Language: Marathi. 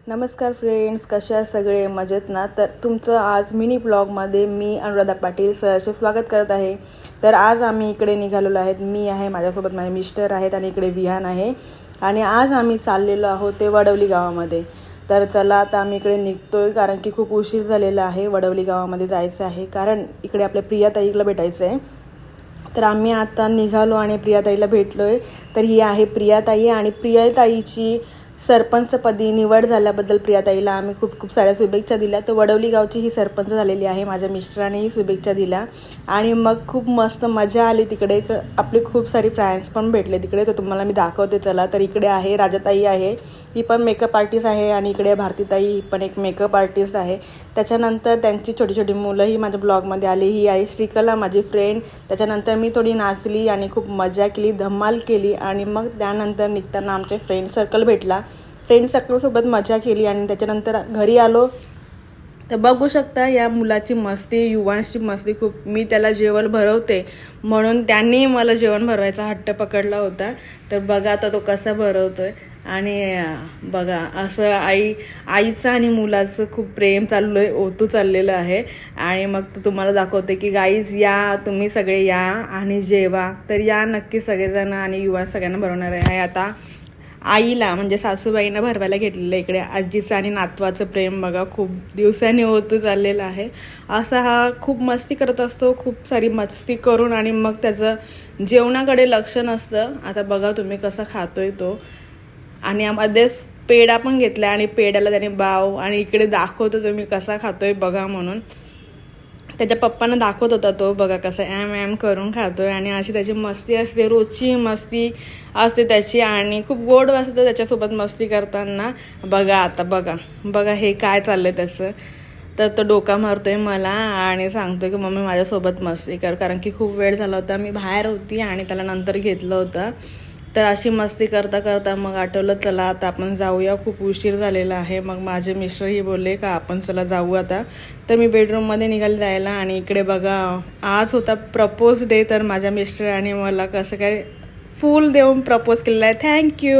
नमस्कार फ्रेंड्स, कशा आहात सगळे? मजेत ना? तर तुमचं आज मिनी ब्लॉगमध्ये मी अनुराधा पाटील सहर्ष स्वागत करत आहे. तर आज आम्ही इकडे निघालेलो आहेत. मी आहे, माझ्यासोबत माझे मिस्टर आहेत आणि इकडे विहान आहे. आणि आज आम्ही चाललेलो आहोत ते वडवली गावामध्ये. तर चला आता आम्ही इकडे निघतोय, कारण की खूप उशीर झालेला आहे. वडवली गावामध्ये जायचं आहे, कारण इकडे आपल्या प्रियाताईला भेटायचं आहे. तर आम्ही आता निघालो आणि प्रियाताईला भेटलो आहे. तर ही आहे प्रियाताई, आणि प्रियाताईची सरपंचपदी निवड झाल्याबद्दल प्रियाताईला आम्ही खूप खूप साऱ्या शुभेच्छा दिल्या. तर वडवली गावची ही सरपंच झालेली आहे. माझ्या मिस्टरांनीही शुभेच्छा दिल्या आणि मग खूप मस्त मजा आली तिकडे. आपले खूप सारी फ्रेंड्स पण भेटले तिकडे, तर तुम्हाला मी दाखवते चला. तर इकडे आहे राजाताई आहे, ही पण मेकअप आर्टिस्ट आहे, आणि इकडे भारतीताई, ही पण एक मेकअप आर्टिस्ट आहे. त्याच्यानंतर त्यांची छोटी छोटी मुलं ही माझ्या ब्लॉगमध्ये आली. ही आहे श्रीकला, माझी फ्रेंड. त्याच्यानंतर मी थोडी नाचली आणि खूप मजा केली, धमाल केली. आणि मग त्यानंतर निघताना आमचे फ्रेंड सर्कल भेटला. फ्रेंड सर्कलसोबत मजा केली आणि त्याच्यानंतर घरी आलो. तर बघू शकता या मुलाची मस्ती, युवांची मस्ती खूप. मी त्याला जेवण भरवते म्हणून त्यांनी मला जेवण भरवायचा हट्ट पकडला होता. तर बघा आता तो कसा भरवतोय. आणि बघा असं आईचं आणि मुलाचं खूप प्रेम चाललं आहे, ओतू चाललेलं आहे. आणि मग तुम्हाला दाखवते की गाईज या, तुम्ही सगळे या आणि जेवा. तर या नक्की सगळेजण, आणि युवा सगळ्यांना भरवणार आहे. आता आईला म्हणजे सासूबाईंना भरवायला घेतलेलं इकडे. आजीचं आणि नातवाचं प्रेम बघा खूप दिवसांनी होत चाललेलं आहे. असा हा खूप मस्ती करत असतो, खूप सारी मस्ती करून, आणि मग त्याचं जेवणाकडे लक्ष नसतं. आता बघा तुम्ही कसा खातोय तो. आणि यामध्येच पेढा पण घेतला आणि पेढ्याला त्याने बाव, आणि इकडे दाखवतो तुम्ही कसा खातोय बघा म्हणून. त्याच्या पप्पांना दाखवत होता तो, बघा कसं एम करून खातोय. आणि अशी त्याची मस्ती असते, रोजची मस्ती असते त्याची, आणि खूप गोड वाटतं त्याच्यासोबत मस्ती करताना. बघा आता बघा हे काय चाललंय त्याचं. तर तो डोका मारतोय मला आणि सांगतोय की मम्मी माझ्यासोबत मस्ती कर, कारण की खूप वेळ झाला होता, मी बाहेर होती आणि त्याला नंतर घेतलं होतं. तर अशी मस्ती करता करता मग आठवलं चला आता आपण जाऊया, खूप उशीर झालेला आहे. मग माझे मिस्टरही बोलले का आपण चला जाऊ आता. तर मी बेडरूममध्ये निघाले जायला. आणि इकडे बघा आज होता प्रपोज डे. तर माझ्या मिस्टरांनी मला कसं काय फूल देऊन प्रपोज केलेलं आहे. थँक्यू.